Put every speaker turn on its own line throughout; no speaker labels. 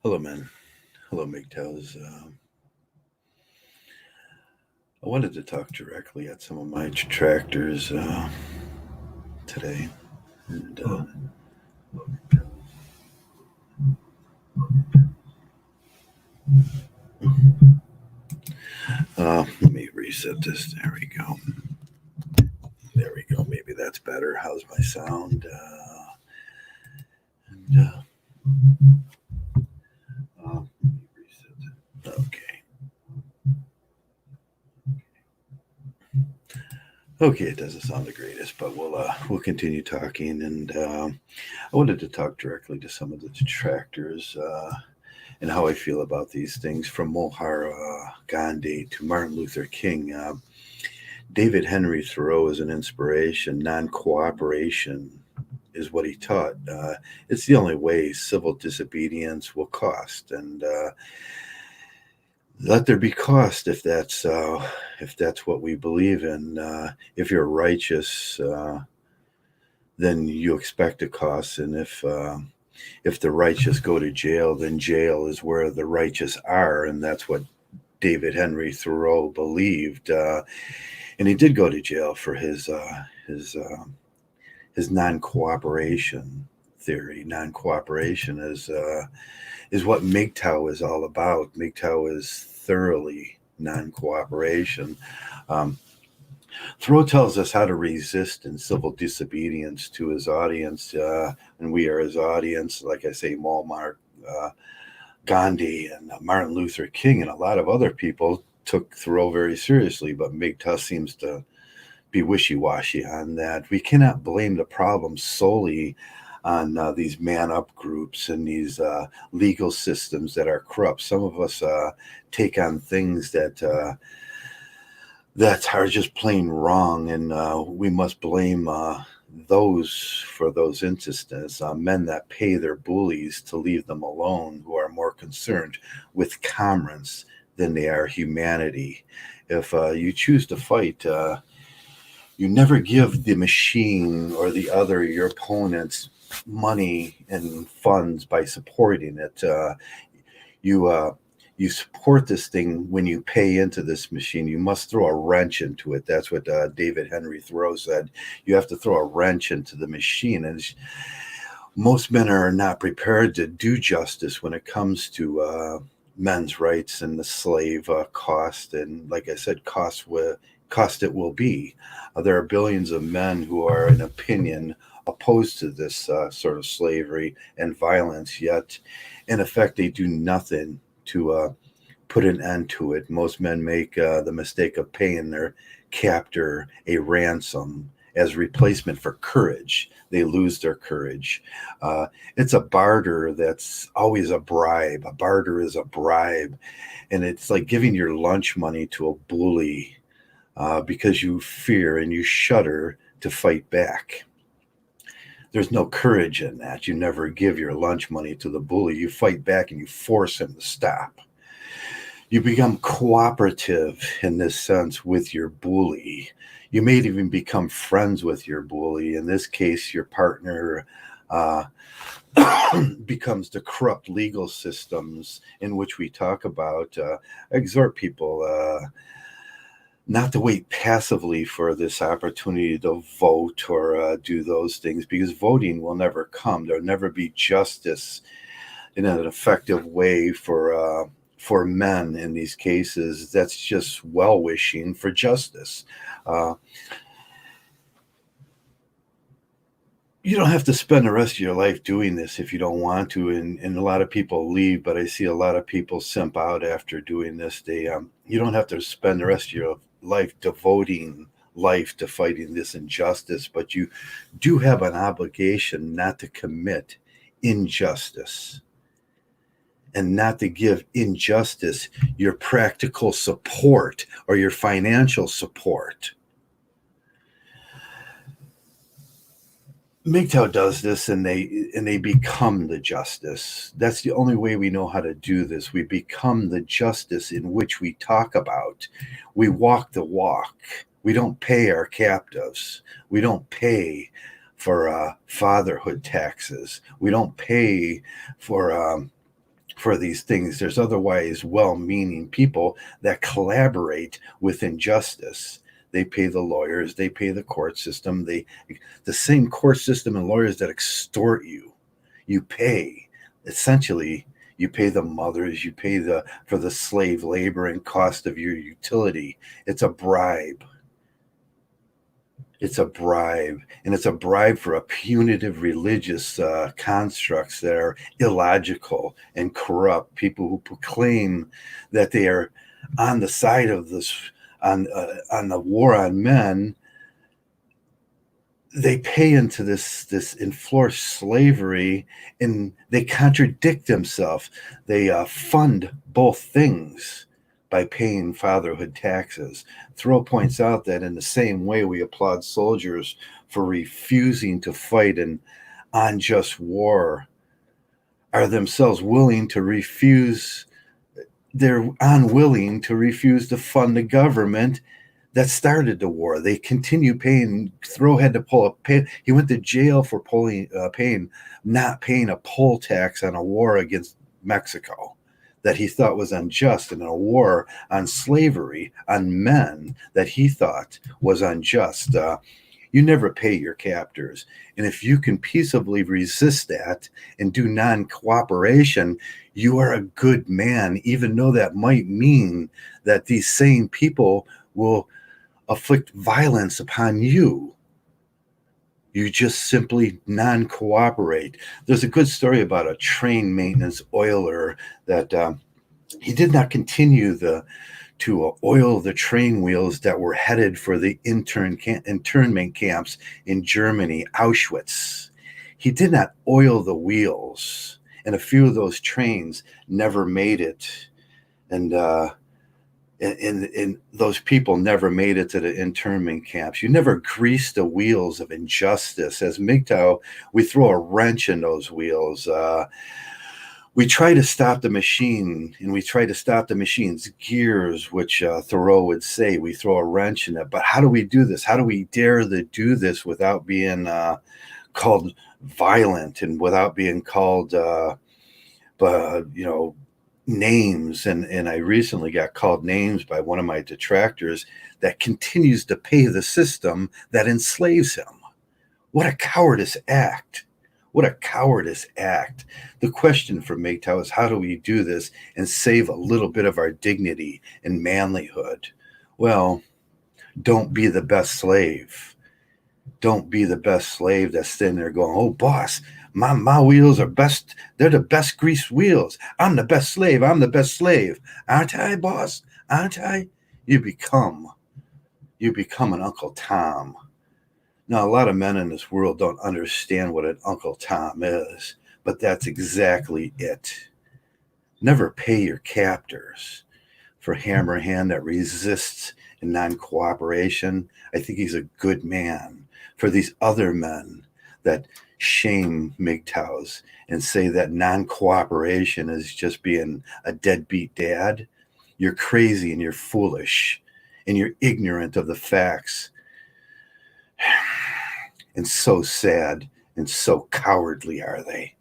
Hello, man. Hello, Mgtows. I wanted to talk directly at some of my detractors today. And let me reset this. There we go. There we go. Maybe that's better. How's my sound? And, let me reset. Okay. Okay, it doesn't sound the greatest, but we'll continue talking. And I wanted to talk directly to some of the detractors and how I feel about these things, from Mohandas Gandhi to Martin Luther King. David Henry Thoreau is an inspiration. Non-cooperation is what he taught. It's the only way civil disobedience will cost, and let there be cost if that's what we believe in. If you're righteous, then you expect a cost, and if the righteous go to jail, then jail is where the righteous are, and that's what David Henry Thoreau believed. And he did go to jail for his non-cooperation theory. Non-cooperation is what Mgtow is all about. Mgtow is thoroughly non-cooperation. Um, Thoreau tells us how to resist in civil disobedience to his audience, and we are his audience. Like I say, Muammar Gandhi and Martin Luther King and a lot of other people took Thoreau very seriously, but Mgtow seems to be wishy-washy on that. We cannot blame the problem solely on these man-up groups and these legal systems that are corrupt. Some of us take on things that are just plain wrong, and we must blame those for those instances. Men that pay their bullies to leave them alone, who are more concerned with commerce than they are humanity. If you choose to fight, you never give the machine or the other, your opponents, money and funds by supporting it. You you support this thing when you pay into this machine. You must throw a wrench into it. That's what David Henry Thoreau said. You have to throw a wrench into the machine, and most men are not prepared to do justice when it comes to men's rights and the slave cost. And like I said, cost it will be. There are billions of men who are, in opinion, opposed to this sort of slavery and violence, yet in effect they do nothing to put an end to it. Most men make the mistake of paying their captor a ransom as replacement for courage. They lose their courage. It's a barter that's always a bribe. A barter is a bribe. And it's like giving your lunch money to a bully because you fear and you shudder to fight back. There's no courage in that. You never give your lunch money to the bully. You fight back and you force him to stop. You become cooperative in this sense with your bully. You may even become friends with your bully. In this case, your partner uh, becomes the corrupt legal systems in which we talk about. Exhort people not to wait passively for this opportunity to vote or do those things, because voting will never come. There'll never be justice in an effective way for men in these cases. That's just well wishing for justice. Uh, you don't have to spend the rest of your life doing this if you don't want to, and a lot of people leave, but I see a lot of people simp out after doing this. You don't have to spend the rest of your life devoting life to fighting this injustice, but you do have an obligation not to commit injustice and not to give injustice your practical support or your financial support. Mgtow does this, and they become the justice. That's the only way we know how to do this. We become the justice in which we talk about. We walk the walk. We don't pay our captives. We don't pay for fatherhood taxes. We don't pay for for these things. There's otherwise well-meaning people that collaborate with injustice. They pay the lawyers, they pay the court system, the same court system and lawyers that extort you. You pay. Essentially, you pay the mothers, you pay for the slave labor and cost of your utility. It's a bribe. It's a bribe, and it's a bribe for a punitive religious constructs that are illogical and corrupt. People who proclaim that they are on the side of this, on the war on men. They pay into this enforced slavery, and they contradict themselves. They fund both things by paying fatherhood taxes. Thoreau points out that in the same way we applaud soldiers for refusing to fight an unjust war, are themselves willing to refuse, they're unwilling to refuse to fund the government that started the war. They continue paying. Thoreau had to he went to jail for not paying a poll tax on a war against Mexico that he thought was unjust, and a war on slavery, on men, that he thought was unjust. You never pay your captors. And if you can peaceably resist that and do non-cooperation, you are a good man, even though that might mean that these same people will afflict violence upon you. You just simply non-cooperate. There's a good story about a train maintenance oiler that he did not continue to oil the train wheels that were headed for the internment camps in Germany, Auschwitz. He did not oil the wheels, and a few of those trains never made it. And those people never made it to the internment camps. You never grease the wheels of injustice. As Mgtow, we throw a wrench in those wheels. We try to stop the machine, and we try to stop the machine's gears, which Thoreau would say. We throw a wrench in it. But how do we do this? How do we dare to do this without being called violent and without being called, names? And I recently got called names by one of my detractors that continues to pay the system that enslaves him. What a cowardice act. What a cowardice act. The question for Mgtow is, how do we do this and save a little bit of our dignity and manlyhood? Well, don't be the best slave. Don't be the best slave that's sitting there going, oh, boss, my wheels are best. They're the best greased wheels. I'm the best slave. I'm the best slave. Aren't I, boss? Aren't I? You become an Uncle Tom. Now, a lot of men in this world don't understand what an Uncle Tom is, but that's exactly it. Never pay your captors. For Hammerhand that resists in non-cooperation, I think he's a good man. For these other men that shame Mgtow's and say that non-cooperation is just being a deadbeat dad, you're crazy and you're foolish and you're ignorant of the facts. And so sad and so cowardly are they.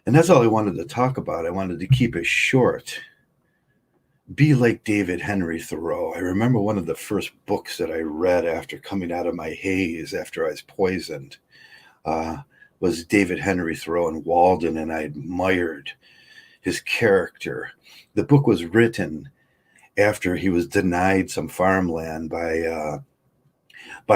And that's all I wanted to talk about. I wanted to keep it short. Be like David Henry Thoreau. I remember one of the first books that I read after coming out of my haze, after I was poisoned, was David Henry Thoreau in Walden, and I admired his character. The book was written after he was denied some farmland by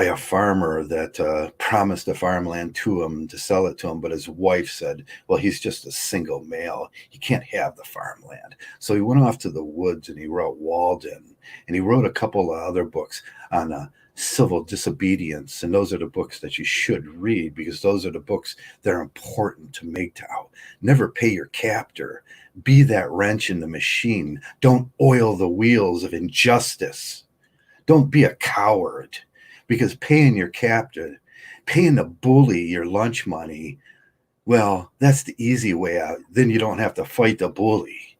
a farmer that promised the farmland to him to sell it to him, but his wife said, well, he's just a single male. He can't have the farmland. So he went off to the woods and he wrote Walden, and he wrote a couple of other books on civil disobedience. And those are the books that you should read, because those are the books that are important to Mgtow. Never pay your captor. Be that wrench in the machine. Don't oil the wheels of injustice. Don't be a coward. Because paying your captor, paying the bully your lunch money, well, that's the easy way out. Then you don't have to fight the bully.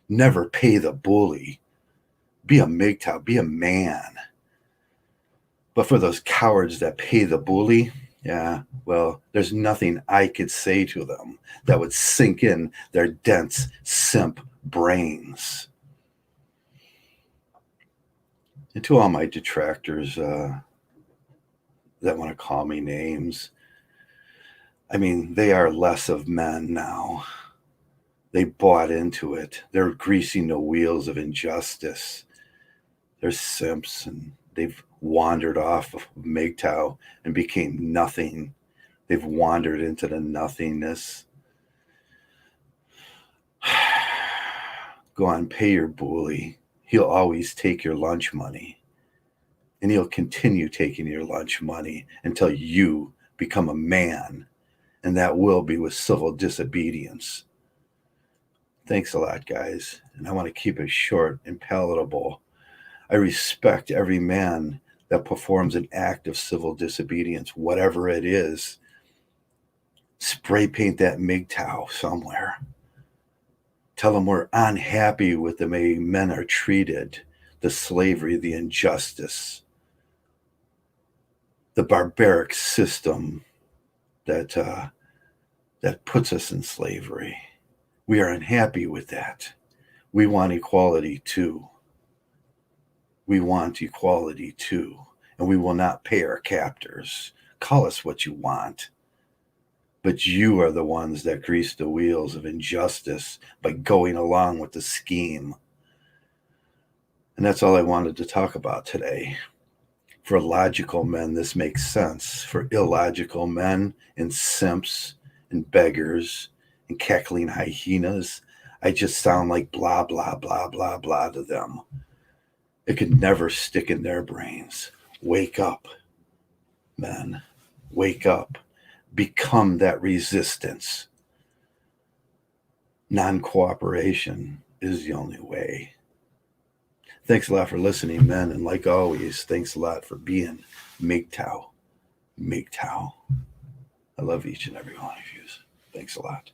Never pay the bully. Be a Mgtow, be a man. But for those cowards that pay the bully, Yeah, well, there's nothing I could say to them that would sink in their dense simp brains. And to all my detractors that want to call me names, I mean, they are less of men now. They bought into it. They're greasing the wheels of injustice. They're simps, and they've wandered off of Mgtow and became nothing. They've wandered into the nothingness. Go on, pay your bully. He'll always take your lunch money. And he'll continue taking your lunch money until you become a man. And that will be with civil disobedience. Thanks a lot, guys. And I want to keep it short and palatable. I respect every man that performs an act of civil disobedience, whatever it is. Spray paint that Mgtow somewhere. Tell them we're unhappy with the way men are treated, the slavery, the injustice, the barbaric system that puts us in slavery. We are unhappy with that. We want equality too. We want equality too. And we will not pay our captors. Call us what you want. But you are the ones that grease the wheels of injustice by going along with the scheme. And that's all I wanted to talk about today. For logical men, this makes sense. For illogical men and simps and beggars and cackling hyenas, I just sound like blah, blah, blah, blah, blah to them. It could never stick in their brains. Wake up, men. Wake up. Become that resistance. Non-cooperation is the only way. Thanks a lot for listening, men. And like always, thanks a lot for being Mgtow. Mgtow. I love each and every one of you. Thanks a lot.